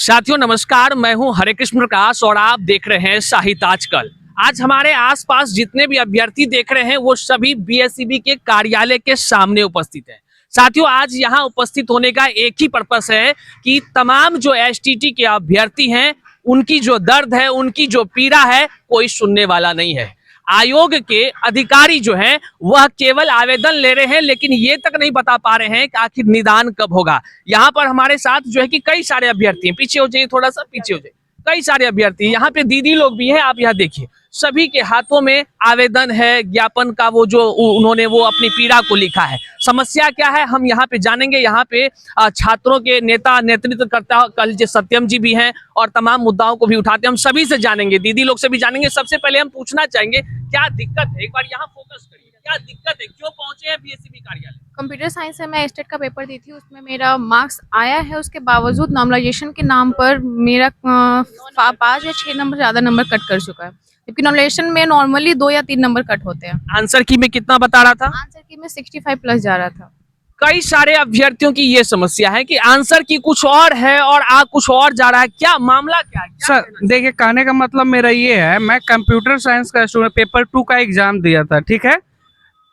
साथियों नमस्कार, मैं हूं हरे कृष्ण प्रकाश और आप देख रहे हैं साहित्य आजकल। आज हमारे आसपास जितने भी अभ्यर्थी देख रहे हैं वो सभी बीएसईबी के कार्यालय के सामने उपस्थित हैं। साथियों आज यहां उपस्थित होने का एक ही पर्पस है कि तमाम जो एसटीटी के अभ्यर्थी हैं उनकी जो दर्द है, उनकी जो पीड़ा है, कोई सुनने वाला नहीं है। आयोग के अधिकारी जो हैं वह केवल आवेदन ले रहे हैं, लेकिन ये तक नहीं बता पा रहे हैं कि आखिर निदान कब होगा। यहाँ पर हमारे साथ जो है कि कई सारे अभ्यर्थी हैं, पीछे हो जाइए, थोड़ा सा पीछे हो जाइए, कई सारे अभ्यर्थी यहाँ पे दीदी लोग भी हैं। आप यहाँ देखिए, सभी के हाथों में आवेदन है, ज्ञापन का वो जो उन्होंने वो अपनी पीड़ा को लिखा है। समस्या क्या है हम यहाँ पे जानेंगे। यहाँ पे छात्रों के नेता नेतृत्व करता कल सत्यम जी भी हैं और तमाम मुद्दाओं को भी उठाते हैं। हम सभी से जानेंगे, दीदी लोग से भी जानेंगे। सबसे पहले हम पूछना चाहेंगे क्या दिक्कत है, एक बार यहाँ फोकस करिए, क्या दिक्कत है, क्यों पहुंचे हैं बीएसईबी कार्यालय? कंप्यूटर साइंस से मैं स्टेट का पेपर दी थी, उसमें मेरा मार्क्स आया है। उसके बावजूद नॉर्मलाइजेशन के नाम पर मेरा 5 या 6 नंबर ज्यादा नंबर कट कर चुका है, जबकि नॉर्मलाइजेशन में नॉर्मली 2 या 3 नंबर कट होते हैं। आंसर की में कितना बता रहा था? आंसर की में 65 प्लस जा रहा था। कई सारे अभ्यर्थियों की ये समस्या है कि आंसर की कुछ और है और आ कुछ और जा रहा है। क्या मामला क्या है? सर देखिए, कहने का मतलब मेरा ये है, मैं कंप्यूटर साइंस का स्टूडेंट पेपर 2 का एग्जाम दिया था, ठीक है।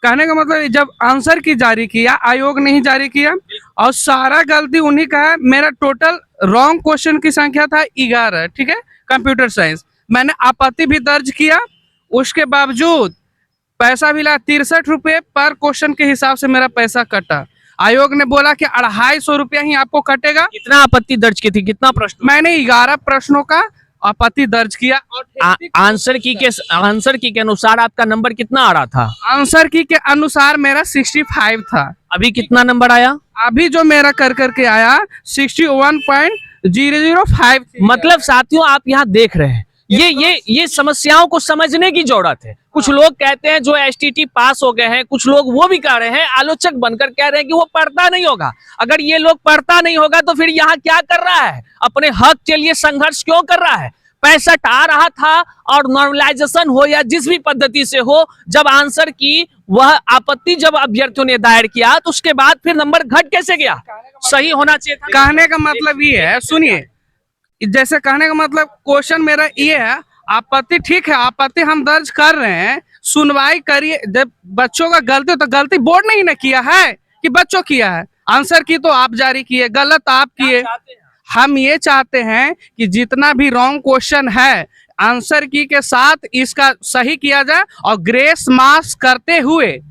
कहने का मतलब जब आंसर की जारी किया, आयोग ने ही जारी किया और सारा गलती उन्हीं का है। मेरा टोटल रॉन्ग क्वेश्चन की संख्या था 11, ठीक है, कंप्यूटर साइंस। मैंने आपत्ति भी दर्ज किया, उसके बावजूद पैसा भी लगा 63 रुपये पर क्वेश्चन के हिसाब से मेरा पैसा कटा। आयोग ने बोला कि 250 रुपया ही आपको कटेगा। कितना आपत्ति दर्ज की थी, कितना प्रश्न? मैंने 11 प्रश्नों का आपत्ति दर्ज किया और आंसर की के अनुसार आपका नंबर कितना आ रहा था? आंसर की के अनुसार मेरा 65 था। अभी कितना नंबर आया? अभी जो मेरा कर करके आया 61.005। मतलब साथियों आप यहाँ देख रहे हैं, ये समस्याओं को समझने की जरूरत है। कुछ लोग कहते हैं जो एसटीटी पास हो गए हैं, कुछ लोग वो भी कह रहे हैं, आलोचक बनकर कह रहे हैं कि वो पढ़ता नहीं होगा। अगर ये लोग पढ़ता नहीं होगा तो फिर यहाँ क्या कर रहा है? अपने हक के लिए संघर्ष क्यों कर रहा है? 65 आ रहा था और नॉर्मलाइजेशन हो या जिस भी पद्धति से हो, जब आंसर की वह आपत्ति जब अभ्यर्थियों ने दायर किया तो उसके बाद फिर नंबर घट कैसे गया? सही होना चाहिए था। कहने का मतलब ये है, सुनिए, जैसे कहने का मतलब क्वेश्चन मेरा ये है, आपत्ति ठीक है, आपत्ति हम दर्ज कर रहे हैं, सुनवाई करिए। जब बच्चों का गलती हो तो गलती बोर्ड ने ही ना किया है कि बच्चों किया है। आंसर की तो आप जारी किए, गलत आप किए। हम ये चाहते हैं कि जितना भी रॉन्ग क्वेश्चन है आंसर की के साथ इसका सही किया जाए और ग्रेस मार्क्स करते हुए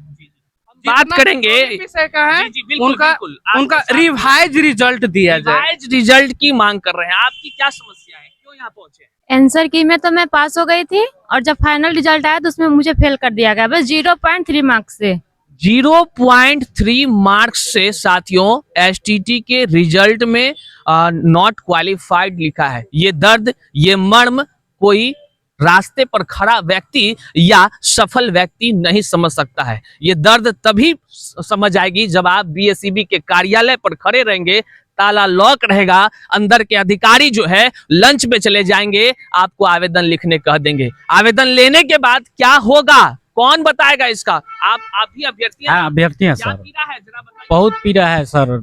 बात करेंगे विषय का है बिल्कुल, उनका रिवाइज रिजल्ट दिया जाए। रिवाइज रिजल्ट की मांग कर रहे हैं। आपकी क्या समस्या है, क्यों यहाँ पहुंचे? आंसर की में तो मैं पास हो गई थी और जब फाइनल रिजल्ट आया तो उसमें मुझे फेल कर दिया गया, बस 0.3 मार्क्स से। 0.3 मार्क्स से साथियों एसटीटी के रिजल्ट में नॉट क्वालिफाइड लिखा है। ये दर्द, ये मर्म कोई रास्ते पर खड़ा व्यक्ति या सफल व्यक्ति नहीं समझ सकता है। ये दर्द तभी समझ आएगी जब आप बीएसईबी के कार्यालय पर खड़े रहेंगे, ताला लॉक रहेगा, अंदर के अधिकारी जो है लंच पे चले जाएंगे, आपको आवेदन लिखने कह देंगे। आवेदन लेने के बाद क्या होगा, कौन बताएगा इसका? आप भी अभ्यर्थी हैं? हाँ, अभ्यर्थी हैं क्या सर। पीड़ा है जरा बताइए। बहुत पीड़ा है सर।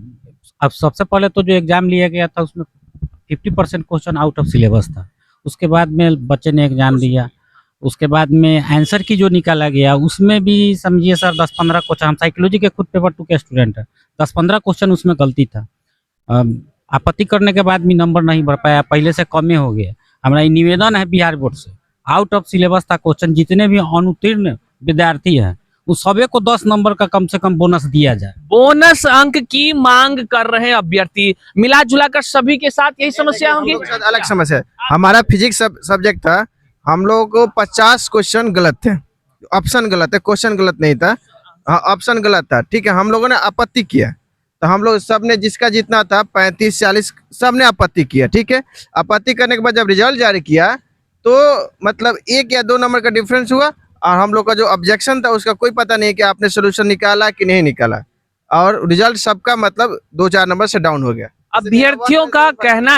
अब सबसे पहले तो जो एग्जाम लिया गया था उसमें 50% क्वेश्चन आउट ऑफ सिलेबस था। उसके बाद में बच्चे ने एग्जाम दिया, उसके बाद में आंसर की जो निकाला गया उसमें भी समझिए सर 10-15 क्वेश्चन, हम साइकोलॉजी के खुद पेपर 2 के स्टूडेंट है, 10-15 क्वेश्चन उसमें गलती था। आपत्ति करने के बाद भी नंबर नहीं बढ़ पाया, पहले से कम हो गया। हमारा निवेदन है बिहार बोर्ड से, आउट ऑफ सिलेबस था क्वेश्चन, जितने भी अनुत्तीर्ण विद्यार्थी हैं उस सभी को 10 नंबर का कम से कम बोनस दिया जाए। बोनस अंक की मांग कर रहे हैं अभ्यर्थी। मिला जुला कर सभी के साथ यही समस्या होगी। अलग समस्या है। हमारा फिजिक्स सब्जेक्ट था, हम लोगों को 50 क्वेश्चन गलत थे, ऑप्शन गलत है, क्वेश्चन गलत नहीं था, ऑप्शन गलत था, ठीक है। हम लोगों ने आपत्ति किया तो हम लोग सब ने, जिसका जितना था 35-40 सब ने आपत्ति किया, ठीक है। आपत्ति करने के बाद जब रिजल्ट जारी किया तो मतलब 1 या 2 नंबर का डिफरेंस हुआ और हम लोग का जो ऑब्जेक्शन था उसका कोई पता नहीं कि आपने सोल्यूशन निकाला कि नहीं निकाला, और रिजल्ट सबका मतलब 2-4 नंबर से डाउन हो गया। अभ्यर्थियों का कहना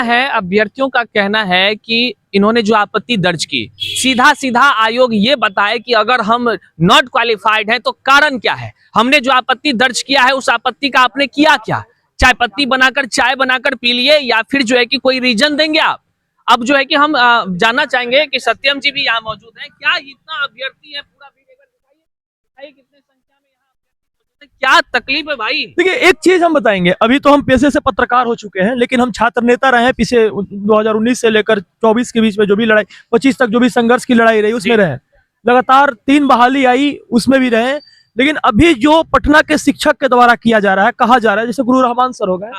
है कि इन्होंने जो आपत्ति दर्ज की, सीधा आयोग ये बताए कि अगर हम नॉट क्वालिफाइड हैं तो कारण क्या है। हमने जो आपत्ति दर्ज किया है उस आपत्ति का आपने किया क्या? चाय पत्ती बनाकर चाय बनाकर पी लिए, या फिर जो है कि कोई रीजन देंगे आप? अब जो है कि हम जानना चाहेंगे कि सत्यम जी भी यहाँ मौजूद हैं। क्या इतना अभ्यर्थी है, पूरा भीड़ एक बार दिखाइए कितने संख्या में यहाँ अभ्यर्थी, क्या तकलीफ है भाई? देखिए, एक चीज हम बताएंगे, अभी तो हम पेशे से पत्रकार हो चुके हैं, लेकिन हम छात्र नेता रहे हैं। पीछे 2019 से लेकर 24 के बीच में जो भी लड़ाई, 25 तक जो भी संघर्ष की लड़ाई रही उसमें रहे, लगातार 3 बहाली आई उसमें भी रहे। लेकिन अभी जो पटना के शिक्षक के द्वारा किया जा रहा है, कहा जा रहा है, जैसे गुरु रहमान सर हो गए,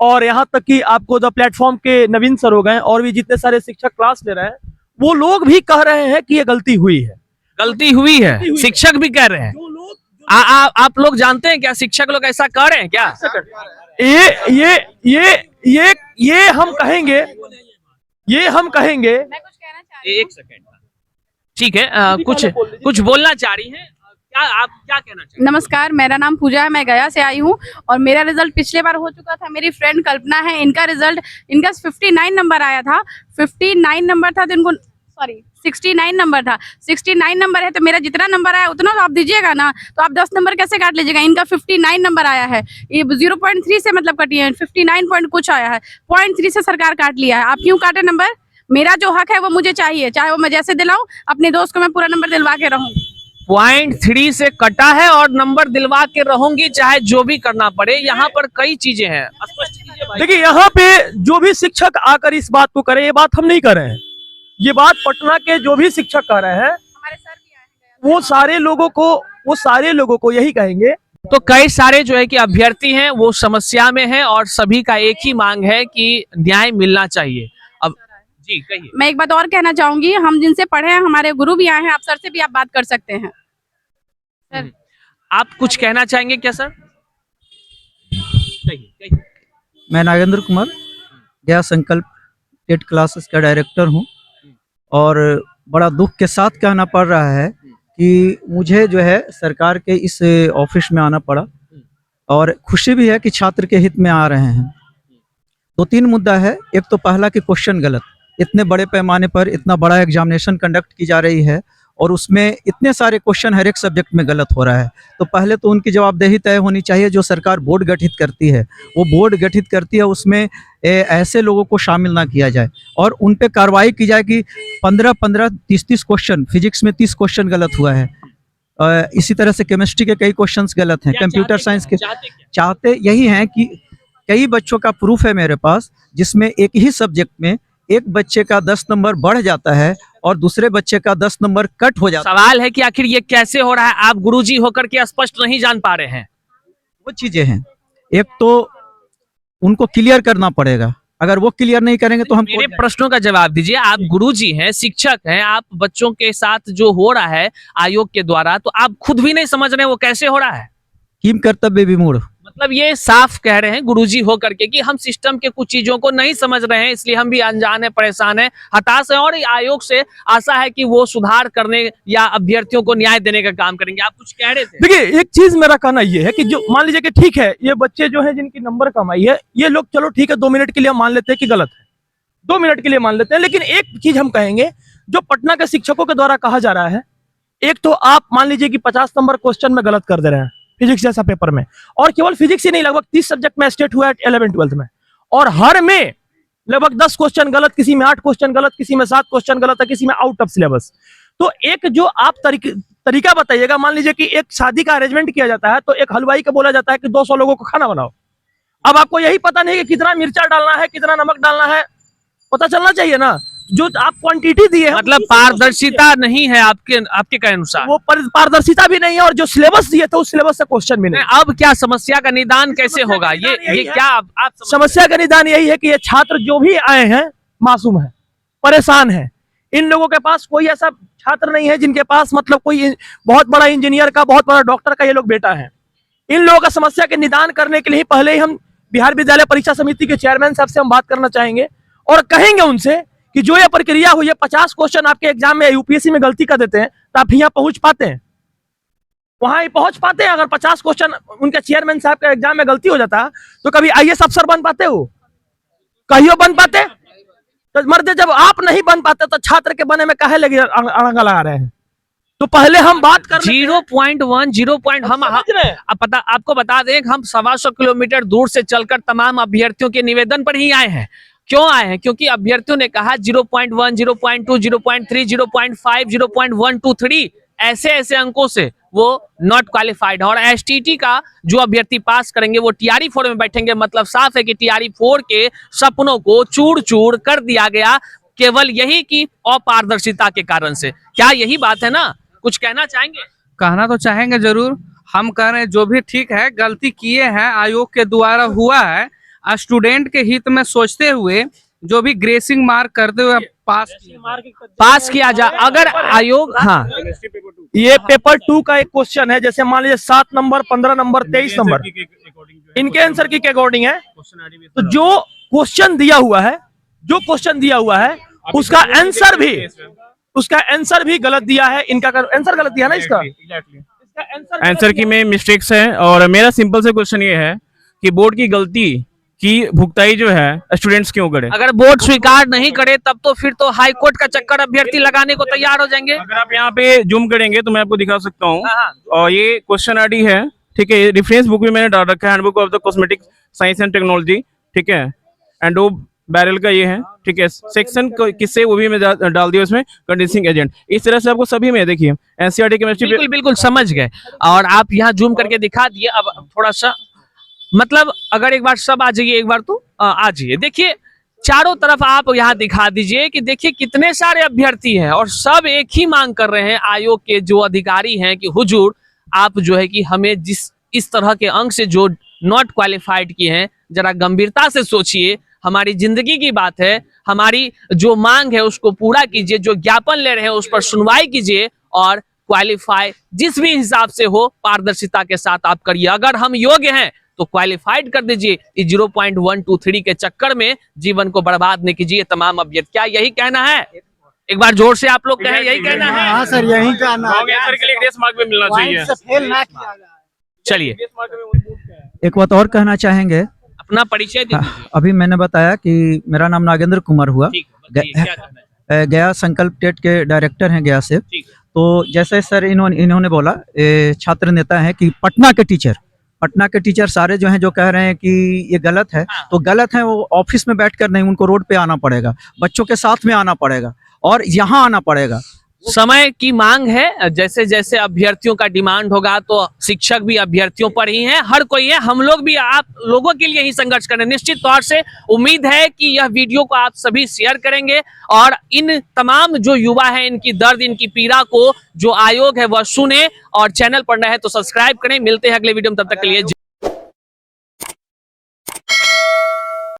और यहाँ तक कि आपको द प्लेटफॉर्म के नवीन सर हो गए, और भी जितने सारे शिक्षक क्लास ले रहे हैं, वो लोग भी कह रहे हैं कि ये गलती हुई है। गलती हुई है, शिक्षक भी कह रहे हैं। जो लोग आप लोग जानते हैं क्या, शिक्षक लोग ऐसा कर रहे हैं क्या? ये हम कहेंगे, मैं कुछ कहना चाह रही हूँ। एक सेकंड, ठीक है, कुछ बोलना चाह रही हैं क्या? आप क्या कहना चाहते हैं? नमस्कार, मेरा नाम पूजा है, मैं गया से आई हूँ और मेरा रिजल्ट पिछले बार हो चुका था। मेरी फ्रेंड कल्पना है, इनका रिजल्ट, इनका 59 नंबर आया था। 59 नंबर था तो इनको, सॉरी 69 नंबर था। 69 नंबर है तो मेरा जितना नंबर आया उतना तो आप दीजिएगा ना, तो आप 10 नंबर कैसे काट लीजिएगा? इनका 59 नंबर आया है, ये 0.3 से मतलब कटी है, 59 पॉइंट कुछ आया है, 0.3 से सरकार काट लिया है। आप क्यों काटे नंबर? मेरा जो हक है वो मुझे चाहिए, चाहे वो मैं जैसे दिलाऊं, अपने दोस्त को मैं पूरा नंबर दिलवा के रहूंगी। 0.3 से कटा है और नंबर दिलवा के रहूंगी, चाहे जो भी करना पड़े। यहाँ पर कई चीजें हैं, स्पष्ट कीजिए भाई। देखिए, यहाँ पे जो भी शिक्षक आकर इस बात को करे, ये बात हम नहीं कर रहे हैं, ये बात पटना के जो भी शिक्षक कर रहे हैं, हमारे सर भी आए हैं, वो सारे लोगों को यही कहेंगे। तो कई सारे जो है कि अभ्यर्थी हैं वो समस्या में हैं और सभी का एक ही मांग है कि न्याय मिलना चाहिए। अब जी कहिए। मैं एक बात और कहना चाहूंगी, हम जिनसे पढ़े हैं, हमारे गुरु भी आए हैं, आप सर से भी आप बात कर सकते हैं। सर, आप कुछ कहना चाहेंगे क्या सर? कहिए। मैं नागेंद्र कुमार, गया संकल्प टेट क्लासेस का डायरेक्टर हूं, और बड़ा दुख के साथ कहना पड़ रहा है कि मुझे जो है सरकार के इस ऑफिस में आना पड़ा, और खुशी भी है कि छात्र के हित में आ रहे हैं। 2-3 मुद्दा है। एक तो पहला कि क्वेश्चन गलत, इतने बड़े पैमाने पर इतना बड़ा एग्जामिनेशन कंडक्ट की जा रही है और उसमें इतने सारे क्वेश्चन हर एक सब्जेक्ट में गलत हो रहा है। तो पहले तो उनकी जवाबदेही तय होनी चाहिए। जो सरकार बोर्ड गठित करती है, वो बोर्ड गठित करती है, उसमें ऐसे लोगों को शामिल ना किया जाए और उन पे कार्रवाई की जाए कि 15-15, 30-30 क्वेश्चन, फिजिक्स में 30 क्वेश्चन गलत हुआ है, इसी तरह से केमिस्ट्री के कई क्वेश्चंस गलत हैं, कंप्यूटर साइंस के। चाहते यही हैं कि कई बच्चों का प्रूफ है मेरे पास, जिसमें एक ही सब्जेक्ट में एक बच्चे का 10 नंबर बढ़ जाता है और दूसरे बच्चे का 10 नंबर कट हो जाता है। सवाल है कि आखिर ये कैसे हो रहा है, आप गुरुजी होकर के स्पष्ट नहीं जान पा रहे हैं। वो चीजें हैं, एक तो उनको क्लियर करना पड़ेगा, अगर वो क्लियर नहीं करेंगे तो हम मेरे प्रश्नों का जवाब दीजिए। आप गुरुजी हैं, शिक्षक हैं, आप बच्चों के साथ जो हो रहा है आयोग के द्वारा, तो आप खुद भी नहीं समझ रहे वो कैसे हो रहा है। किम कर्तव्य विमूढ़, मतलब ये साफ कह रहे हैं गुरुजी होकर के कि हम सिस्टम के कुछ चीजों को नहीं समझ रहे हैं, इसलिए हम भी अनजान है, परेशान है, हताश है, और आयोग से आशा है कि वो सुधार करने या अभ्यर्थियों को न्याय देने का काम करेंगे। आप कुछ कह रहे थे? देखिए, एक चीज मेरा कहना ये है कि जो मान लीजिए कि ठीक है, ये बच्चे जो है जिनकी नंबर कम आई है, ये लोग चलो ठीक है 2 मिनट के लिए हम मान लेते हैं कि गलत है, 2 मिनट के लिए मान लेते हैं। लेकिन एक चीज हम कहेंगे, जो पटना के शिक्षकों के द्वारा कहा जा रहा है, एक तो आप मान लीजिए कि 50 नंबर क्वेश्चन में गलत कर दे रहे हैं फिजिक्स जैसा पेपर में, और केवल फिजिक्स ही नहीं, लगभग 30 सब्जेक्ट में स्टेट हुआ है 11-12 में, और हर में लगभग 10 क्वेश्चन गलत, किसी में 8 क्वेश्चन गलत, किसी में 7 क्वेश्चन गलत है, किसी में आउट ऑफ सिलेबस। तो एक जो आप तरीका बताइएगा, मान लीजिए कि एक शादी का अरेंजमेंट किया जाता है, तो एक हलवाई को बोला जाता है कि 200 लोगों को खाना बनाओ। अब आपको यही पता नहीं कि कितना मिर्चा डालना है, कितना नमक डालना है, पता चलना चाहिए ना। जो आप क्वांटिटी दी है, मतलब पारदर्शिता नहीं है आपके के अनुसार, वो पारदर्शिता भी नहीं है, और जो सिलेबस दिए थे उस सिलेबस से क्वेश्चन भी नहीं। अब क्या समस्या का निदान कैसे होगा? ये क्या आप समस्या का निदान यही है कि ये छात्र जो भी आए हैं मासूम है, परेशान है। इन लोगों के पास कोई ऐसा छात्र नहीं है जिनके पास मतलब कोई बहुत बड़ा इंजीनियर का, बहुत बड़ा डॉक्टर का ये लोग बेटा है। इन लोगों का समस्या के निदान करने के लिए पहले ही हम बिहार विद्यालय परीक्षा समिति के चेयरमैन साहब से हम बात करना चाहेंगे और कहेंगे उनसे कि जो ये प्रक्रिया हुई है, 50 क्वेश्चन आपके एग्जाम में यूपीएससी में गलती कर देते हैं, तो आप यहाँ पहुंच पाते हैं? वहां ही पहुंच पाते हैं? अगर 50 क्वेश्चन उनके चेयरमैन साहब के एग्जाम में गलती हो जाता तो कभी आईएएस अफसर बन पाते? हो कहियो बन पाते? तो मर्दे, जब आप नहीं बन पाते तो छात्र के बने में काहे लगे अड़ंगा लगा रहे हैं? तो पहले हम बात कर 0.1 0. हम आपको बता दें कि हम 125 किलोमीटर दूर से चलकर तमाम अभ्यर्थियों के निवेदन पर ही आए हैं। क्यों आए हैं? क्योंकि अभ्यर्थियों ने कहा 0.1 0.2 0.3 0.5 0.123 ऐसे अंकों से वो नॉट क्वालिफाइड है। और एसटीटी का जो अभ्यर्थी पास करेंगे वो टीआरई 4 में बैठेंगे। मतलब साफ है कि टीआरई 4 के सपनों को चूर चूर कर दिया गया, केवल यही कि अपारदर्शिता के कारण से। क्या यही बात है ना? कुछ कहना चाहेंगे? कहना तो चाहेंगे जरूर। हम कह रहे हैं जो भी ठीक है, गलती किए हैं, आयोग के द्वारा हुआ है, स्टूडेंट के हित में सोचते हुए जो भी ग्रेसिंग मार्क करते हुए पास किया जाए। अगर आयोग, हाँ, ये पेपर 2 का एक क्वेश्चन है, जैसे मान लीजिए 7 नंबर 15 नंबर 23 नंबर इनके आंसर की अकॉर्डिंग है। तो जो क्वेश्चन दिया हुआ है उसका आंसर भी गलत दिया है। इनका आंसर गलत दिया ना, इसका आंसर की में मिस्टेक्स है। और मेरा सिंपल से क्वेश्चन ये है कि बोर्ड की गलती की भुगताई जो है स्टूडेंट्स क्यों करे? अगर बोर्ड स्वीकार नहीं करे तब तो फिर तो हाई कोर्ट का चक्कर अभ्यर्थी लगाने को तैयार हो जाएंगे। अगर आप यहाँ पे जूम करेंगे तो मैं आपको दिखा सकता हूँ। और ये क्वेश्चन आईडी है, ठीक है। रेफरेंस बुक भी मैंने डाल रखा है, handbook of the cosmetic science and technology, ठीक है। एंड वो बैरल का ये है, ठीक है। सेक्शन किससे वो भी मैं डाल दिया उसमें, कंडेंसिंग एजेंट। इस तरह से आपको सभी में देखिए एनसीईआरटी केमिस्ट्री बिल्कुल समझ गए। और आप यहाँ जूम करके दिखा दिए। अब थोड़ा सा मतलब अगर एक बार सब आ जाइए, एक बार तो आ जाइए। देखिए चारों तरफ आप यहाँ दिखा दीजिए कि देखिए कितने सारे अभ्यर्थी हैं और सब एक ही मांग कर रहे हैं आयोग के जो अधिकारी हैं कि हुजूर आप जो है कि हमें इस तरह के अंक से जो नॉट क्वालिफाइड किए हैं, जरा गंभीरता से सोचिए। हमारी जिंदगी की बात है, हमारी जो मांग है उसको पूरा कीजिए, जो ज्ञापन ले रहे हैं उस पर सुनवाई कीजिए और क्वालिफाई जिस भी हिसाब से हो पारदर्शिता के साथ आप करिए। अगर हम योग्य हैं तो क्वालिफाइड कर दीजिए। 0.123 के चक्कर में जीवन को बर्बाद नहीं कीजिए तमाम अभ्यर्थी। क्या यही कहना है? एक बार जोर से आप लोग कहें, यही कहना है? हाँ सर, यही कहना आंसर के लिए ग्रेस मार्क भी मिलना चाहिए। चलिए एक बात और कहना चाहेंगे। अपना परिचय दीजिए। अभी मैंने बताया कि मेरा नाम नागेंद्र कुमार हुआ, ठीक है, बताइए, क्या करना है? गया संकल्प टेट के डायरेक्टर हैं गया से। ठीक है। तो जैसे सर इन्होंने बोला, छात्र नेता हैं कि पटना के टीचर सारे जो हैं जो कह रहे हैं कि ये गलत है, तो गलत है। वो ऑफिस में बैठकर नहीं, उनको रोड पे आना पड़ेगा, बच्चों के साथ में आना पड़ेगा और यहाँ आना पड़ेगा। समय की मांग है। जैसे जैसे अभ्यर्थियों का डिमांड होगा तो शिक्षक भी अभ्यर्थियों पर ही है, हर कोई है। हम लोग भी आप लोगों के लिए ही संघर्ष करें। निश्चित तौर से उम्मीद है कि यह वीडियो को आप सभी शेयर करेंगे और इन तमाम जो युवा हैं इनकी दर्द, इनकी पीड़ा को जो आयोग है वह सुने। और चैनल पर नए हैं तो सब्सक्राइब करें। मिलते हैं अगले वीडियो में, तब तक के लिए।